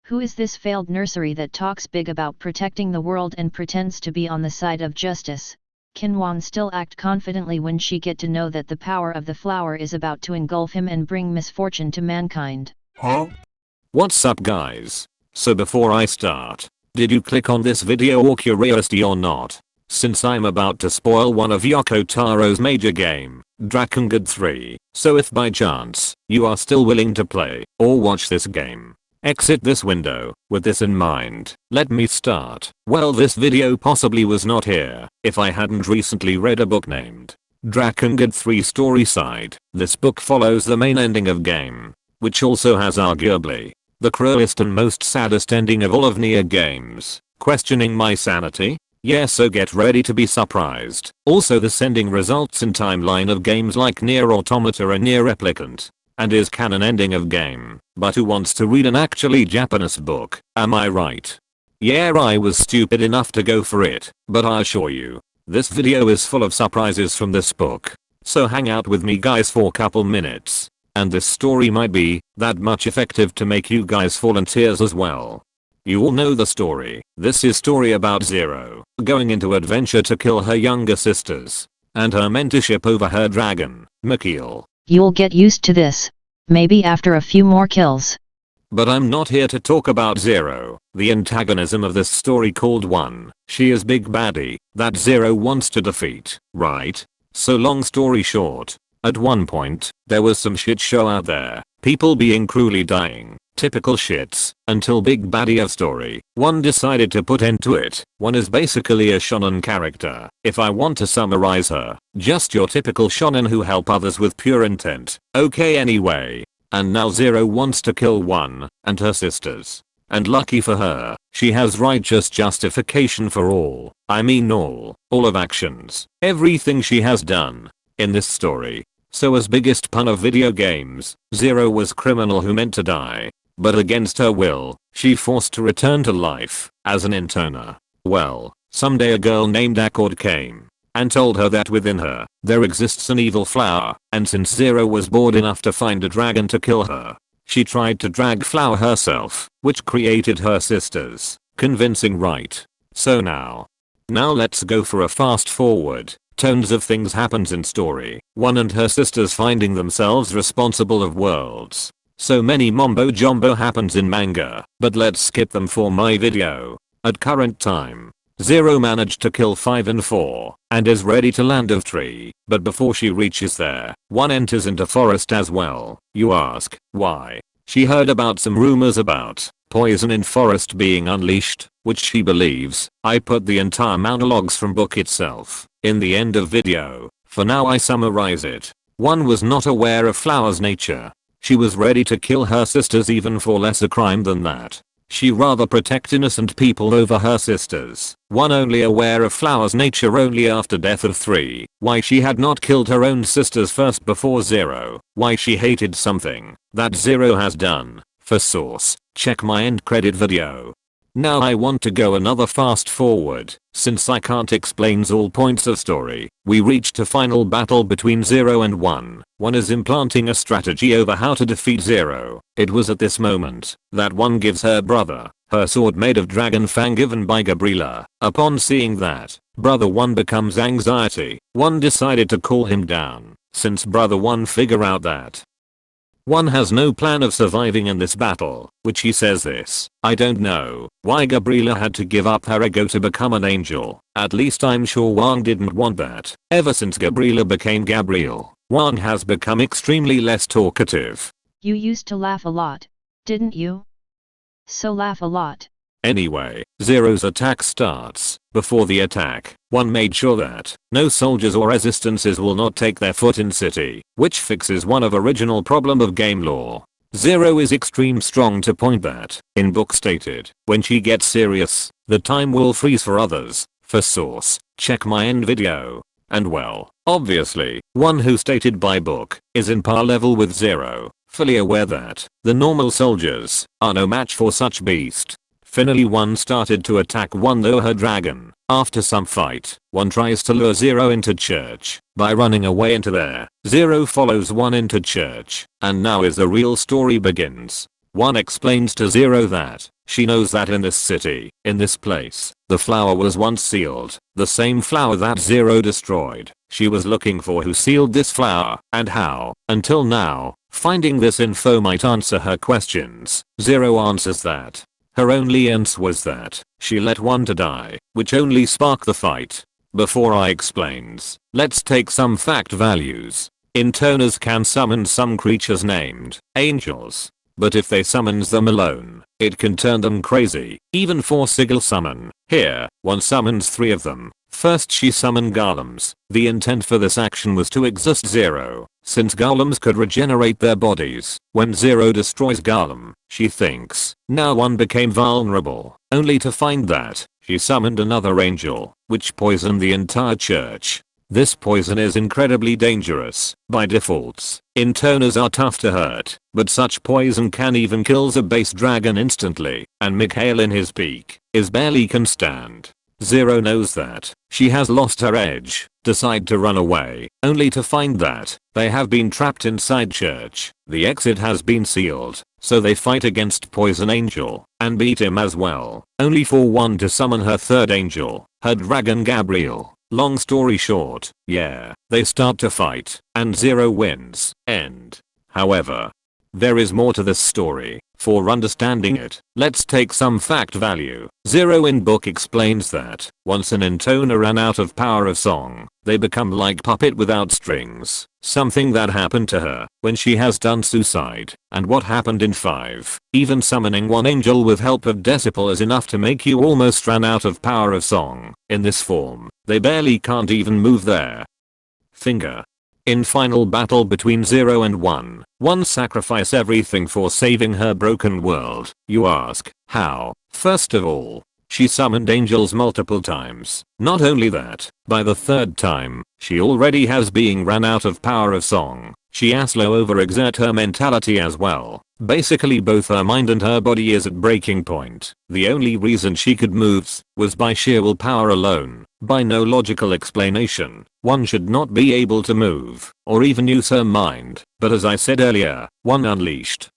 Who is this failed nursery that talks big about protecting the world and pretends to be on the side of justice? Can Wan still act confidently when she get to know that the power of the flower is about to engulf him and bring misfortune to mankind? Huh? What's up guys? So before I start, did you click on this video or curiosity or not? Since I'm about to spoil one of Yoko Taro's major game, Drakengard 3, so if by chance, you are still willing to play, or watch this game, exit this window. With this in mind, let me start. Well, this video possibly was not here if I hadn't recently read a book named Drakengard 3 Storyside. This book follows the main ending of game, which also has arguably the cruelest and most saddest ending of all of Nier games. Questioning my sanity? Yeah, so get ready to be surprised. Also, this ending results in timeline of games like Nier Automata and Nier Replicant, and is canon ending of game. But who wants to read an actually Japanese book? Am I right? Yeah, I was stupid enough to go for it, but I assure you, this video is full of surprises from this book. So hang out with me guys for a couple minutes, and this story might be that much effective to make you guys fall in tears as well. You all know the story. This is story about Zero going into adventure to kill her younger sisters and her mentorship over her dragon, Mikhail. You'll get used to this. Maybe after a few more kills. But I'm not here to talk about Zero, the antagonism of this story called One. She is big baddie that Zero wants to defeat, right? So long story short, at one point, there was some shit show out there, people being cruelly dying, typical shits, until big baddie of story One decided to put end to it. One is basically a shonen character, if I want to summarize her, just your typical shonen who help others with pure intent. Okay, anyway, and now Zero wants to kill One and her sisters. And lucky for her, she has righteous justification for all, I mean all of actions, everything she has done in this story. So as biggest pun of video games, Zero was criminal who meant to die, but against her will, she forced to return to life as an intoner. Well, someday a girl named Accord came and told her that within her, there exists an evil flower, and since Zero was bored enough to find a dragon to kill her, she tried to drag flower herself, which created her sisters. Convincing, right? So now let's go for a fast forward. Tons of things happens in story. One and her sisters finding themselves responsible of worlds. So many mumbo jumbo happens in manga, but let's skip them for my video. At current time, Zero managed to kill 5 and 4, and is ready to land of 3, but before she reaches there, One enters into forest as well. You ask, why? She heard about some rumors about poison in forest being unleashed, which she believes. I put the entire monologues from book itself in the end of video. For now I summarize it. One was not aware of flower's nature. She was ready to kill her sisters even for lesser crime than that. She rather protect innocent people over her sisters. One only aware of flower's nature only after death of 3. Why she had not killed her own sisters first before Zero. Why she hated something that Zero has done. For source, check my end credit video. Now I want to go another fast forward, since I can't explain all points of story. We reached a final battle between Zero and One. One is implanting a strategy over how to defeat Zero. It was at this moment that One gives her brother her sword made of dragon fang given by Gabriela. Upon seeing that, brother One becomes anxiety. One decided to call him down, since brother One figure out that One has no plan of surviving in this battle, which he says this. I don't know why Gabriela had to give up her ego to become an angel. At least I'm sure Wang didn't want that. Ever since Gabriela became Gabrielle, Wang has become extremely less talkative. You used to laugh a lot, didn't you? So laugh a lot. Anyway, Zero's attack starts. Before the attack, One made sure that no soldiers or resistances will not take their foot in city, which fixes one of original problem of game lore. Zero is extreme strong to point that, in book stated, when she gets serious, the time will freeze for others. For source, check my end video. And well, obviously, One who stated by book, is in par level with Zero, fully aware that the normal soldiers are no match for such beast. Finally One started to attack One though her dragon. After some fight, One tries to lure Zero into church by running away into there. Zero follows One into church, and now is the real story begins. 1 explains to Zero that she knows that in this city, in this place, the flower was once sealed, the same flower that Zero destroyed. She was looking for who sealed this flower and how. Until now, finding this info might answer her questions. Zero answers that her only answer was that she let 1 to die, which only sparked the fight. Before I explains, let's take some fact values. Intoners can summon some creatures named angels. But if they summons them alone, it can turn them crazy. Even for sigil summon. Here, 1 summons 3 of them. First she summoned golems. The intent for this action was to exhaust Zero, since golems could regenerate their bodies. When Zero destroys golem, she thinks, now 1 became vulnerable, only to find that she summoned another angel, which poisoned the entire church. This poison is incredibly dangerous. By defaults, intoners are tough to hurt, but such poison can even kills a base dragon instantly, and Mikhail in his peak is barely can stand. Zero knows that she has lost her edge, decide to run away, only to find that they have been trapped inside church. The exit has been sealed, so they fight against Poison Angel and beat him as well, only for 1 to summon her 3rd angel, her dragon Gabriel. Long story short, yeah, they start to fight, and Zero wins. End. However, there is more to this story. For understanding it, let's take some fact value. Zero in book explains that once an intoner ran out of power of song, they become like puppet without strings. Something that happened to her when she has done suicide, and what happened in 5. Even summoning 1 angel with help of Decibel is enough to make you almost run out of power of song. In this form, they barely can't even move their finger. In final battle between 0 and 1 sacrifice everything for saving her broken world. You ask, how? First of all, she summoned angels multiple times. Not only that, by the 3rd time, she already has being ran out of power of song. She has to overexert her mentality as well. Basically both her mind and her body is at breaking point. The only reason she could move was by sheer willpower alone. By no logical explanation. 1 should not be able to move or even use her mind. But as I said earlier, 1 unleashed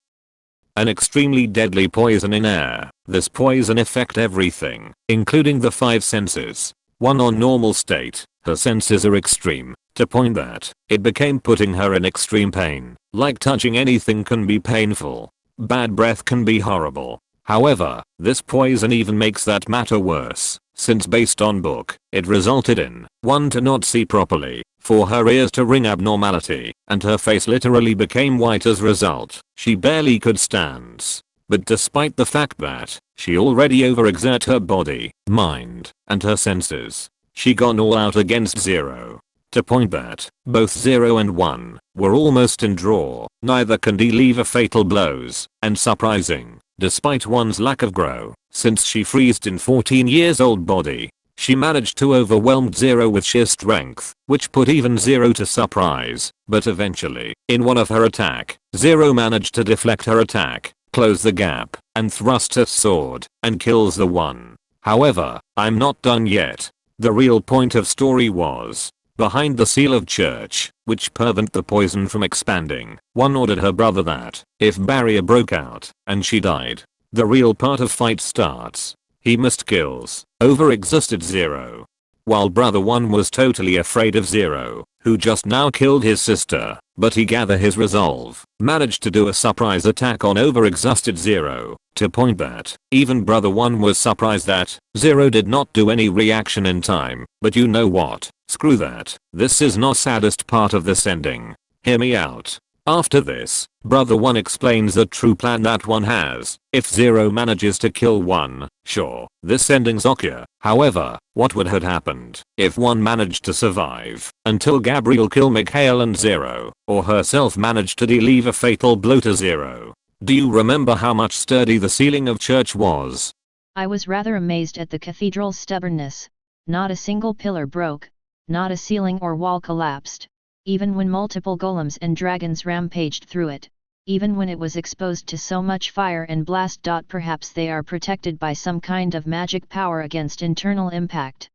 an extremely deadly poison in air. This poison affect everything, including the 5 senses. 1 on normal state, her senses are extreme, to point that it became putting her in extreme pain. Like touching anything can be painful. Bad breath can be horrible. However, this poison even makes that matter worse, since based on book, it resulted in 1 to not see properly, for her ears to ring abnormality, and her face literally became white as result. She barely could stand. But despite the fact that she already overexert her body, mind, and her senses, she gone all out against Zero. To point that both 0 and 1 were almost in draw, neither can deliver fatal blows, and surprising, despite 1's lack of grow, since she freezed in 14 years old body, she managed to overwhelm 0 with sheer strength, which put even 0 to surprise. But eventually, in one of her attack, 0 managed to deflect her attack, close the gap, and thrust her sword, and kills the 1. However, I'm not done yet. The real point of story was behind the seal of church, which prevent the poison from expanding. 1 ordered her brother that if barrier broke out and she died, the real part of fight starts. He must kills overexhausted 0. While brother 1 was totally afraid of 0, who just now killed his sister, but he gathered his resolve, managed to do a surprise attack on overexhausted 0, to point that even brother 1 was surprised that 0 did not do any reaction in time. But you know what? Screw that. This is not saddest part of this ending. Hear me out. After this, brother 1 explains the true plan that 1 has. If 0 manages to kill 1, sure, this ending's okay. However, what would have happened if 1 managed to survive until Gabriel kill Mikhail and 0, or herself managed to deliver a fatal blow to 0? Do you remember how much sturdy the ceiling of church was? I was rather amazed at the cathedral's stubbornness. Not a single pillar broke, not a ceiling or wall collapsed. Even when multiple golems and dragons rampaged through it, even when it was exposed to so much fire and blast. Perhaps they are protected by some kind of magic power against internal impact.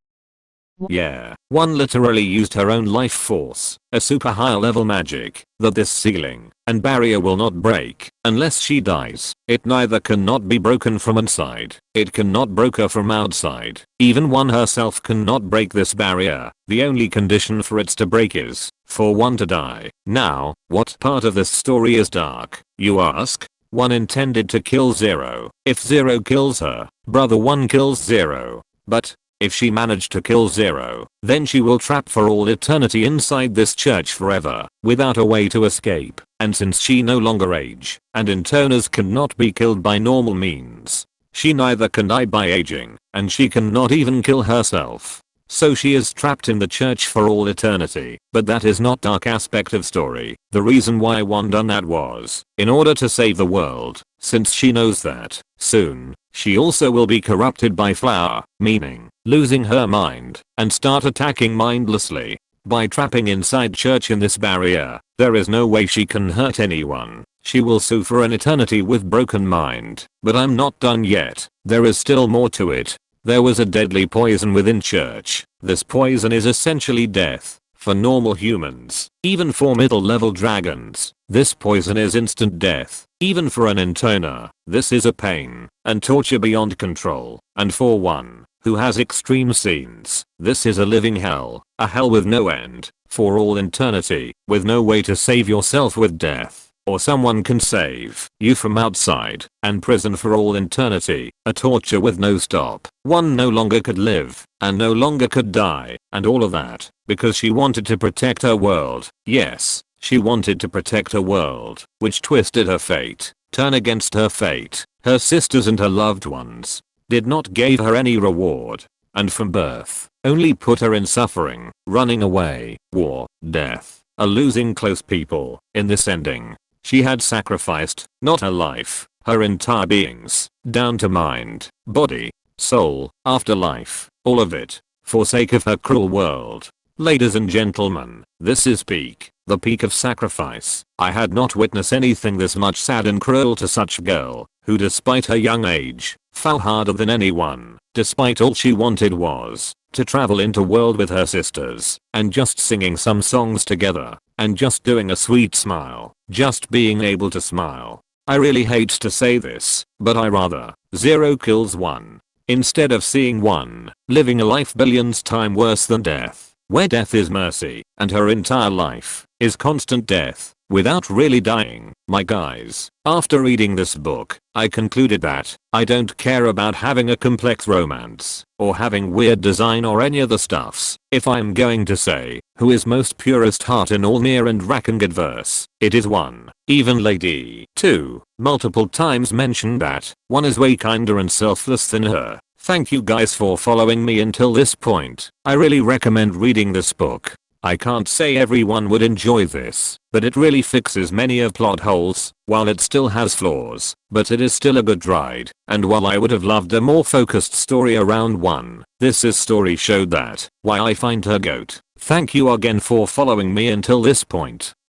Yeah, one literally used her own life force, a super high level magic, that this ceiling and barrier will not break unless she dies. It neither cannot be broken from inside, it cannot break her from outside. Even one herself cannot break this barrier. The only condition for it to break is for one to die. Now, what part of this story is dark, you ask? One intended to kill Zero. If Zero kills her, brother one kills Zero. But if she managed to kill Zero, then she will trap for all eternity inside this church forever, without a way to escape. And since she no longer age, and intoners cannot be killed by normal means, she neither can die by aging, and she cannot even kill herself. So she is trapped in the church for all eternity. But that is not dark aspect of story. The reason why one done that was in order to save the world, since she knows that soon she also will be corrupted by flower, meaning losing her mind and start attacking mindlessly. By trapping inside church in this barrier, there is no way she can hurt anyone. She will sue for an eternity with broken mind. But I'm not done yet. There is still more to it. There was a deadly poison within church. This poison is essentially death for normal humans, even for middle level dragons. This poison is instant death, even for an intoner. This is a pain and torture beyond control. And for one who has extreme scenes, this is a living hell, a hell with no end, for all eternity, with no way to save yourself with death. Or someone can save you from outside, and prison for all eternity, a torture with no stop. One no longer could live, and no longer could die, and all of that, because she wanted to protect her world. Yes, she wanted to protect her world, which twisted her fate, turn against her fate. Her sisters and her loved ones did not give her any reward, and from birth, only put her in suffering, running away, war, death, or losing close people. In this ending, she had sacrificed, not her life, her entire beings, down to mind, body, soul, afterlife, all of it, for sake of her cruel world. Ladies and gentlemen, this is the peak of sacrifice. I had not witnessed anything this much sad and cruel to such a girl, who despite her young age, fell harder than anyone, despite all she wanted was to travel into world with her sisters, and just singing some songs together, and just doing a sweet smile, just being able to smile. I really hate to say this, but I rather Zero kills one, instead of seeing one living a life billions times worse than death, where death is mercy, and her entire life is constant death, without really dying. My guys, after reading this book, I concluded that I don't care about having a complex romance, or having weird design or any other stuffs. If I'm going to say who is most purest heart in all Nier and Drakengard verse, it is one. Even Lady 2 multiple times mentioned that one is way kinder and selfless than her. Thank you guys for following me until this point. I really recommend reading this book. I can't say everyone would enjoy this, but it really fixes many of plot holes, while it still has flaws, but it is still a good ride. And while I would have loved a more focused story around one, this story showed that, why I find her GOAT. Thank you again for following me until this point.